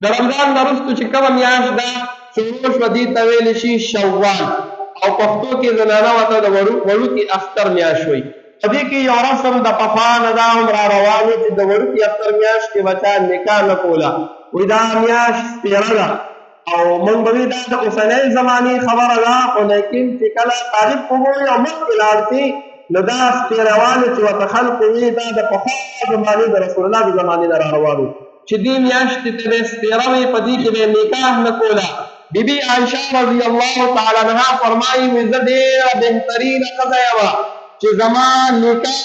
د رمضان نه وروسته چې کومه میاشت ده شروع شوه دې ته ویلی شي شوال او پښتو کې زنانه ورته د وړوکي اختر میاشت وایي. په دې کې یو رسم د پخوا نه دا هم را روان و چې د وړوکي اختر میاشت کې به چا نکاح نه کوله. وایي دا میاشت سپېره ده او موږ به وایي دا د اوسنۍ زمانې خبره ده، خو لیکن چې کله تاریخ وګورئ او مخکې لاړ شي نو دا سپېروالی چې ورته خلق وایي دا د پخوا زمانې د رسول الله د زمانې نه را روان و چې دې میاشتې ته به سپېره وي، په دې کې به نکاح نه کوله. بیبي عایشه رضی الله تعالی عنها فرمایي وایي زه ډېره بهترینه ښځه یمه چې زما نکاح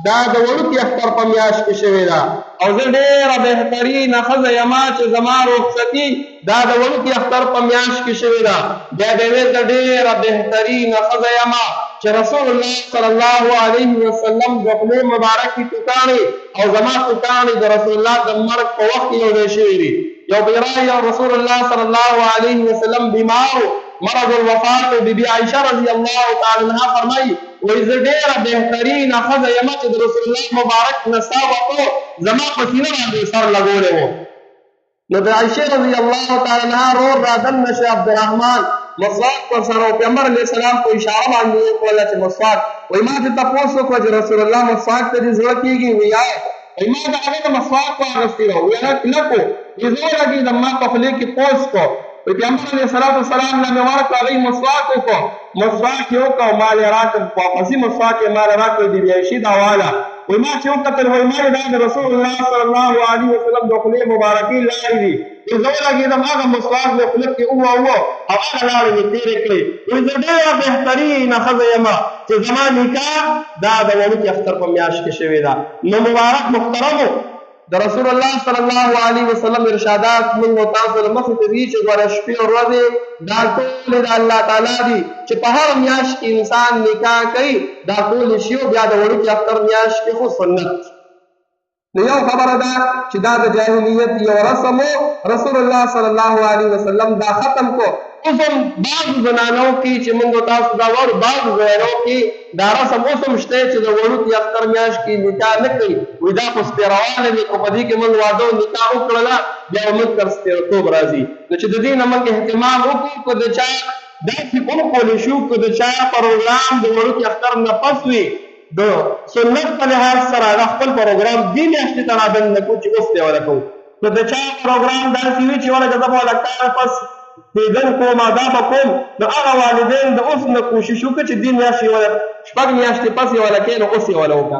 دا د وړوکي اختر په میاشت کې شوې ده، او زه ډېره بهترینه ښځه یمه چې زما رخصتي دا د وړوکي اختر په میاشت کې شوې ده. بیا به ویل زه ډېره بهترینه ښځه یمه چې رسول الله صلی الله علیه وسلم د خولې مبارکې توتاڼې او زما توتاڼې د رسول الله د مرګ په وخت کې یو ځای شوي دي. یو بیرای او رسول الله صلی الله علیه وسلم بیمار مرض الوفات و بیبي عایشه رضی الله تعالی عنها فرمایي وایي زه ډېره بهترینه ښځه یم چې د رسول الله مبارک نسا وته زما په سینه باندې سر لګولی و. نو د عایشې رضی الله تعالی عنها رور را دننه شي عبدالرحمن مسواک پر سره او پیغمبر علیه السلام په اشاره باندې وکوله چې مسواک. وایي ما ته تپوس وکړه چې رسول الله مسواک ته دې زړه کېږي؟ وایي وایي ما د هغه نه مسواک واخیستی و. وایي هغه کلک و، وایي زه ولګېدم ما په خولې کې پوس کړو. وایي پیغمبر علیه السلام نه مې ورکړه، هغوی مسواک وکړو، مسواک یې وکړ او ما یې راکړ، واپسي مسواک یې ما له راکړ د بې عایشې دا واله. وایي ما چې وکتل وایي ما دا د رسول الله صلی الله علیه وسلم د خولې مبارکې لارې دي. وایي زه ولګېدم هغه مسواک مې خوله کې وواهه او هغه لارې مې تېرې کړې. وایي زه ډېره بهترینه ښځه یم چې زما نکاح دا د وړوکي اختر په میاشت کې شوې ده. نو مبارک محترمو د رسول الله صلی الله علیه وسلم ارشادات موږ او تاسو له مخې ته دي چې ګوره شپې او ورځې دا ټولې د الله تعالی دي چې په هر میاشت کې انسان نکاح کوي دا ټولې شي او بیا د وړوکي اختر میاشت کې خو سنت. نو یو خبره ده چې دا د جاهلیت یو رسم و رسول الله صلی الله علیه وسلم دا ختم کو. اوس هم بعضو زنانو کې چې موږ تاسو دا وایو بعضو ځایونو کې دا رسم اوس هم شته چې د وړوکي اختر میاشت کې نکاح نه کوي. وایي دا خو سپېروالی دی، خو په دې کې موږ واده او نکاح وکړله بیا موږ تر سپېرتوب راځي. نو چې د دې نه موږ اهتمام وکړو که د چا داسې وکولی شو که د چا پروګرام د وړوکي اختر نه پس وي د سنت په لحاظ سره هغه خپل پروګرام دې میاشتې ته رابند نه کړو چې اوس دی وله کوو. که د چا پروګرام داسې وي چې وله که زه به وله کال پس دیدن کوم دا به کوم نو هغه والدین د اوس نه کوشش وکړه چې دې میاشتې وله شپږ میاشتې پس یې وله کوې نو اوس یې وله وکړه.